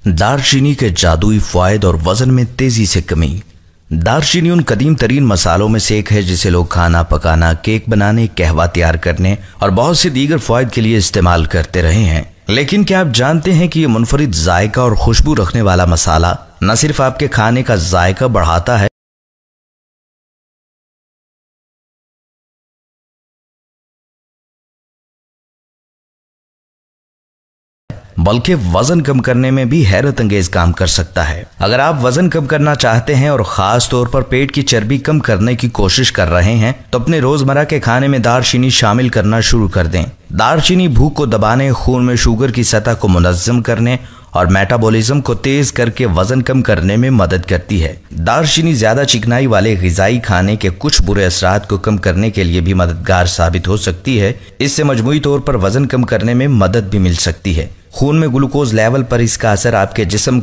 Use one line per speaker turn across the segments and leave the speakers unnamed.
दालचीनी के जादुई फायदे और वजन में तेजी से कमी। दालचीनी उन कदीम तरीन मसालों में से एक है जिसे लोग खाना पकाना, केक बनाने, कहवा तैयार करने और बहुत से दीगर फायदे के लिए इस्तेमाल करते रहे हैं। लेकिन क्या आप जानते हैं कि ये मुनफरिद जायका और खुशबू रखने वाला मसाला न सिर्फ आपके खाने का जायका बढ़ाता है बल्कि वजन कम करने में भी हैरत अंगेज काम कर सकता है। अगर आप वजन कम करना चाहते हैं और खास तौर पर पेट की चर्बी कम करने की कोशिश कर रहे हैं तो अपने रोजमर्रा के खाने में दालचीनी शामिल करना शुरू कर दें। दालचीनी भूख को दबाने, खून में शुगर की सतह को मुनज़्ज़म करने और मेटाबॉलिज्म को तेज करके वजन कम करने में मदद करती है। दालचीनी ज्यादा चिकनाई वाले ग़िज़ाई खाने के कुछ बुरे असरात को कम करने के लिए भी मददगार साबित हो सकती है। इससे मजमूई तौर पर वजन कम करने में मदद भी मिल सकती है। खून में ग्लूकोज लेवल पर इसका असर आपके जिस्म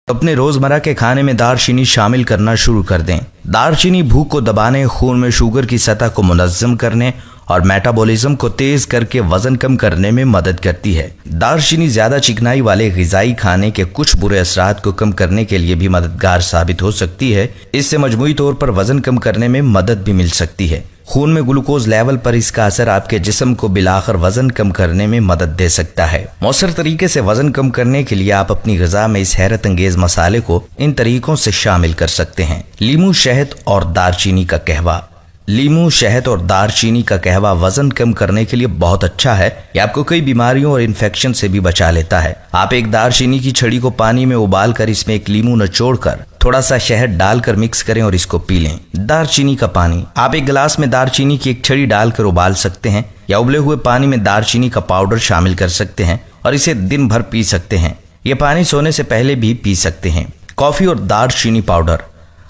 अपने रोजमर्रा के खाने में दालचीनी शामिल करना शुरू कर दें। दालचीनी भूख को दबाने, खून में शुगर की सतह को मुनज़्ज़म करने और मेटाबॉलिज्म को तेज करके वजन कम करने में मदद करती है। दालचीनी ज्यादा चिकनाई वाले ग़िज़ाई खाने के कुछ बुरे असरात को कम करने के लिए भी मददगार साबित हो सकती है। इससे मजमूई तौर पर वजन कम करने में मदद भी मिल सकती है। खून में ग्लूकोज लेवल पर इसका असर आपके जिस्म को बिलाखिर वजन कम करने में मदद दे सकता है। मौसर तरीके से वजन कम करने के लिए आप अपनी ग़िज़ा में इस हैरत अंगेज मसाले को इन तरीकों से शामिल कर सकते हैं। लीमू, शहद और दालचीनी का कहवा। लीमू, शहद और दालचीनी का कहवा वजन कम करने के लिए बहुत अच्छा है। यह आपको कई बीमारियों और इन्फेक्शन से भी बचा लेता है। आप एक दालचीनी की छड़ी को पानी में उबाल कर इसमें एक लीमू निचोड़कर थोड़ा सा शहद डालकर मिक्स करें और इसको पी लें। दालचीनी का पानी। आप एक गिलास में दालचीनी की एक छड़ी डालकर उबाल सकते हैं या उबले हुए पानी में दालचीनी का पाउडर शामिल कर सकते हैं और इसे दिन भर पी सकते हैं। ये पानी सोने से पहले भी पी सकते हैं। कॉफी और दालचीनी पाउडर।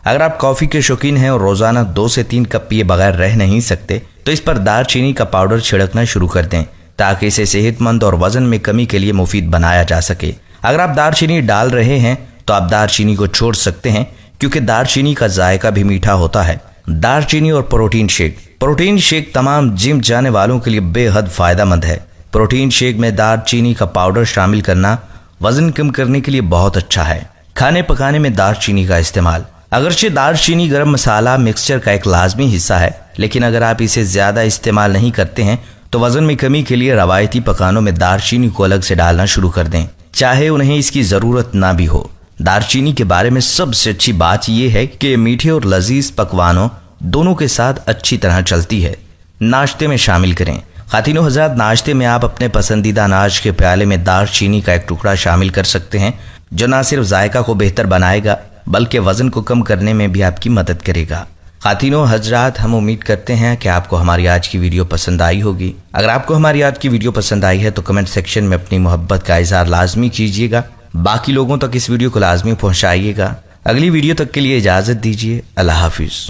अगर आप कॉफी के शौकीन हैं और रोजाना 2 से 3 कप पिए बगैर रह नहीं सकते तो इस पर दालचीनी का पाउडर छिड़कना शुरू कर दें ताकि इसे सेहतमंद और वजन में कमी के लिए मुफीद बनाया जा सके। अगर आप दालचीनी डाल रहे हैं तो आप दालचीनी को छोड़ सकते हैं क्योंकि दालचीनी का जायका भी मीठा होता है। दालचीनी और प्रोटीन शेक। प्रोटीन शेक तमाम जिम जाने वालों के लिए बेहद फायदेमंद है। प्रोटीन शेक में दालचीनी का पाउडर शामिल करना वजन कम करने के लिए बहुत अच्छा है। खाने पकाने में दालचीनी का इस्तेमाल। अगरचे दालचीनी गरम मसाला मिक्सचर का एक लाजमी हिस्सा है, लेकिन अगर आप इसे ज्यादा इस्तेमाल नहीं करते हैं तो वजन में कमी के लिए रवायती पकानों में दालचीनी को अलग से डालना शुरू कर दें, चाहे उन्हें इसकी जरूरत ना भी हो। दालचीनी के बारे में सबसे अच्छी बात यह है कि मीठे और लजीज पकवानों दोनों के साथ अच्छी तरह चलती है। नाश्ते में शामिल करें। खातिनों हज़रात, नाश्ते में आप अपने पसंदीदा अनाज के प्याले में दालचीनी का एक टुकड़ा शामिल कर सकते हैं जो न सिर्फ जायका को बेहतर बनाएगा बल्कि वजन को कम करने में भी आपकी मदद करेगा। खातिनों हजरात, हम उम्मीद करते हैं कि आपको हमारी आज की वीडियो पसंद आई होगी। अगर आपको हमारी आज की वीडियो पसंद आई है तो कमेंट सेक्शन में अपनी मोहब्बत का इजहार लाजमी कीजिएगा। बाकी लोगों तक इस वीडियो को लाजमी पहुंचाइएगा। अगली वीडियो तक के लिए इजाजत दीजिए। अल्लाह हाफिज।